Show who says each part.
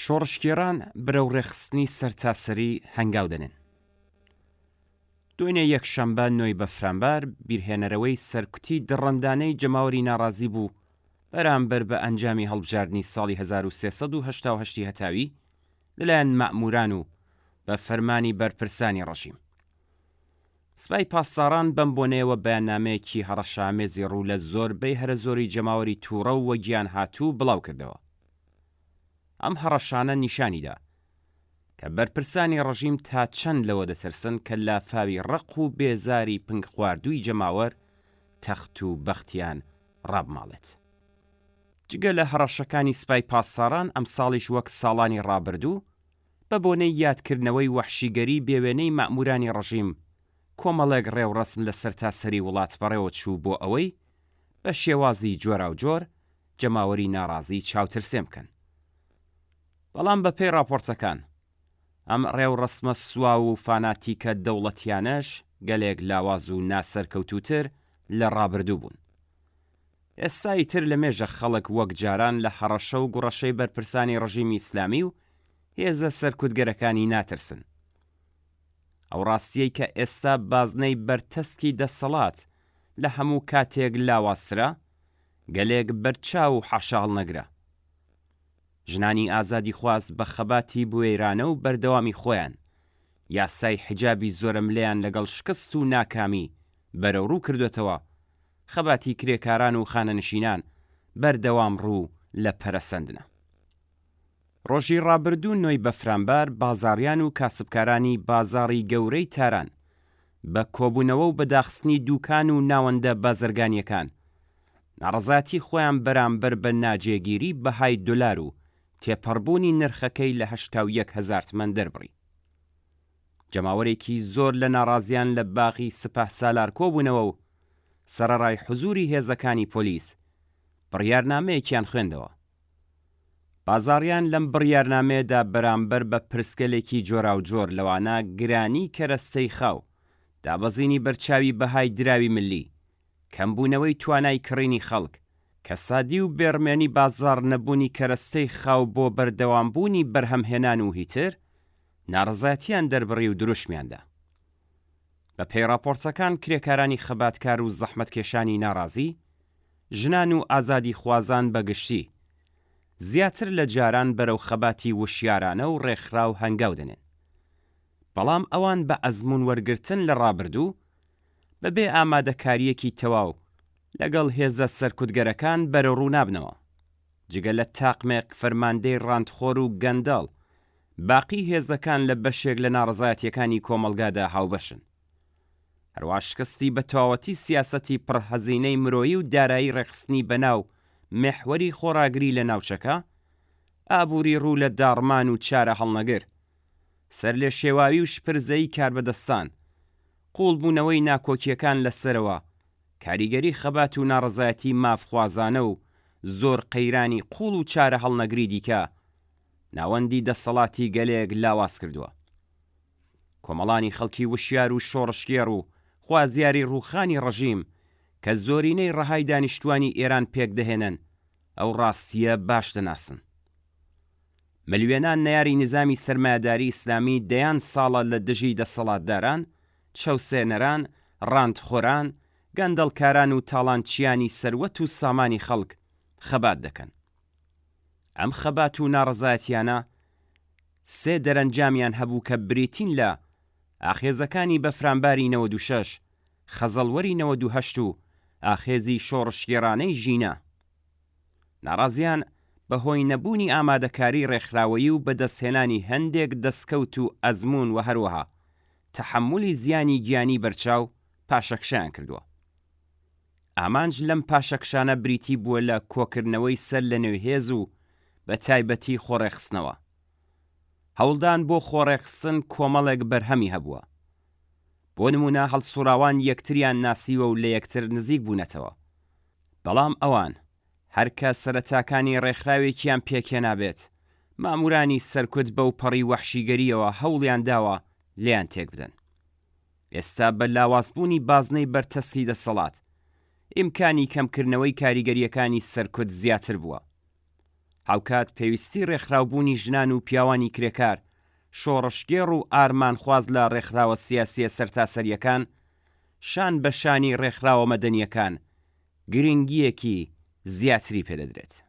Speaker 1: شۆڕشگێڕان برەو ڕێخستنی سەرتاسەری هەنگاو دەنێن. دوێنێ یەکشەمبە 9 بەفرامبار بیرهێنەرەوەی سەرکوتی دڕندانەی جەماوەری ناڕازی بوو بەرامبەر بە ئەنجامی هەڵبژاردنی ساڵی 1388 هەتاوی لەلایەن مەئموران و بە فەرمانی بەرپرسانی ڕەژیم. سوپای پاسداران بەم بۆنەیەوە بەیاننامەیەکی هەڕەشامێزی ڕوو لە زۆربەی هەرە زۆری جەماوەری تووڕە و وەگیان هاتوو بڵاو کردەوە. ئەم هەڕەشانە نیشانیدا کە بەرپرسانی ڕەژیم تا چەند لەوە دەترسن کە لافاوی ڕق و بێزاری پنگ خواردووی جەماوەر تەخت و بەختیان ڕابماڵێت. جگە لە هەڕەشەکانی سوپای پاسداران ئەم ساڵیش وەک ساڵانی ڕابردوو بە بۆنەی یادکردنەوەی وەحشیگەری بێوێنەی مەئمورانی ڕەژیم کۆمەڵێک ڕێوڕەسم لە سەرتاسەری وڵات بەڕێوە چوو بۆ ئەوەی بە شێوازی جۆراوجۆر جەماوەری ناڕازی چاوترسێ بکەن. بەڵام بەپێی راپۆرتەکان ئەم ڕێوڕەسمە سواو و فاناتیکە دەوڵەتیانەش گەلێک لاواز و ناسەرکەوتوتر لە ڕابردوو بوون. ئێستای تر لە مێژە خەڵک وەک جاران لە هەڕەشە و گوڕەشەی بەرپرسانی ڕەژیمی ئیسلامی و هێزە سەرکوتگەرەکانی ناترسن. ئەو ڕاستیەی کە ئێستا بازنەی بەرتەسکی دەسەڵات لە هەموو کاتێک لاوازترە گەلێک بەرچاو و حەشاڵ نەگرە. ژنانی ئازادی خواست بە خەباتی بوێرانە و بەردەوامی خۆیان یاسای حیجابی زۆرم لێیان لەگەڵ شکست و ناکامی بەرەوڕوو کردوێتەوە. خەباتی کرێکاران و خانەنشینان بەردەوام ڕوو لە پەرەسەندنە. ڕۆژی ڕابردوو 9 بەفرامبار بازاڕیان و کاسبکارانی بازاڕی گەورەی تاران بە کۆبوونەوە و بەداخستنی دووکان و ناوەندە بازرگانیەکان ناڕەزاتی خۆیان بەرامبەر بە ناجێگیری بەهای دۆلار و تێپەڕبوونی نرخەکەی لە 81,000 تمەن دەربڕی. جەماوەرێکی زۆر لە ناڕازیان لە باغی سپاهسالار کۆبوونەوە و سەرەڕای حوزوری هێزەکانی پۆلیس بڕیارنامەیەکیان خوێندەوە. بازاڕیان لەم بڕیارنامەیەدا بەرامبەر بە پرسکەلێکی جۆراوجۆر لەوانە گرانی کەرەستەی خاو، دابەزینی بەرچاوی بەهای دراوی ملی، کەمبوونەوەی توانای کڕینی خەڵک، کەسادی و بێڕمێنی بازاڕ نەبوونی کەرەستەی خاو بۆ بەردەوامبوونی بەرهەمهێنان و هیتر ناڕزایەتیان دەربڕی و دروشمیاندا. بە پێی راپۆرتەکان کرێکارانی خەباتکار و زەحمەتکێشانی ناڕازی، ژنان و ئازادی خوازان بەگشتی زیاتر لە جاران بەرەو خەباتی وشیارانە و ڕێکخراو هەنگاو دەنێن. بەڵام ئەوان بە ئەزموون وەرگرتن لە ڕابردوو بەبێ ئامادەکاریەکی تەواو لەگەڵ هێزە سەرکوتگەرەکان بەرەوڕوو نابنەوە. جگە لە تاقمێک فەرماندەی ڕاندخۆر و گەندەڵ باقی هێزەکان لە بەشێک لە ناڕزایەتیەکانی کۆمەلگادا هاوبەشن. هەروە شکستی بە تەواوەتی سیاسەتی پڕهەزینەی مرۆیی و دارایی ڕێخستنی بەناو مێحوەری خۆراگری لە ناوچەکە، ئابووری ڕوو لە داڕمان و چارە هەڵنەگر، سەر لێ شێواوی و شپرزەی کاربەدەستان، قوڵبوونەوەی ناکۆکیەکان لەسەرەوە، کاریگەری خەبات و ناڕزایەتی مافخوازانە و زۆر قەیرانی قوڵ و چارە هەڵنەگری دیکە ناوەندی دەسەڵاتی گەلێک لاواز کردووە. کۆمەڵانی خەڵکی وشیار و شۆڕشگێڕ و خوازیاری ڕووخانی ڕەژیم کە زۆرینەی ڕەهای دانیشتوانی ئێران پێک دەهێنن ئەو ڕاستیە باش دەناسن. ملیێنان نەیاری نظامی سەرمایەداری ئیسلامی دەیان ساڵە لە دژی دەسەڵاتداران، چەوسێنەران، ڕاندخۆران، گەندەڵکاران و تاڵانچیانی سەروەت و سامانی خەڵک خەبات دەکەن. ئەم خەبات و ناڕزایەتیانە سێ دەرەنجامیان هەبوو کە بریتین لە ئاخێزەکانی بەفرامباری 96، خەزەڵوەری 98 و ئاخێزی شۆڕشگێڕانەی ژینە. ناڕازیان بەهۆی نەبوونی ئامادەکاری ڕێکخراوەیی و بەدەستهێنانی هەندێک دەستکەوت و ئەزموون و هەروەها تەحملی زیانی گیانی بەرچاو پاشەکشیان کردووە. ئامانج لەم پاشەکشانە بریتی بووە لە کۆکردنەوەی سەر لە نوێهێز و بە تایبەتی خۆڕێخستنەوە. هەوڵدان بۆ خۆڕێخستن کۆمەڵێک بەرهەمی هەبووە. بۆ نمونە هەڵسوراوان یەکتریان ناسیوە و لە یەکتر نزیک بوونەتەوە. بەڵام ئەوان هەرکە سەرەتاکانی ڕێکخراوێکیان پێکێنابێت، مامورانی سەرکوت بەو پەڕی وەحشیگەریەوە هەوڵیان داوە لێیان تێک بدەن. ئێستا بە لاوازبوونی بازنەی بەرتەسکی دەسەڵات ئیمکانی کەمکردنەوەی کاریگەریەکانی سەرکوت زیاتر بووە. هاوکات پێویستی ڕێکخراوبوونی ژنان و پیاوانی کرێکار، شۆڕشگێڕ و ئارمانخواز لە ڕێکخراوە سیاسیە سەرتاسەریەکان شان بە شانی ڕێکخراوە مەدەنیەکان گرنگیەکی زیاتری پێدەدرێت.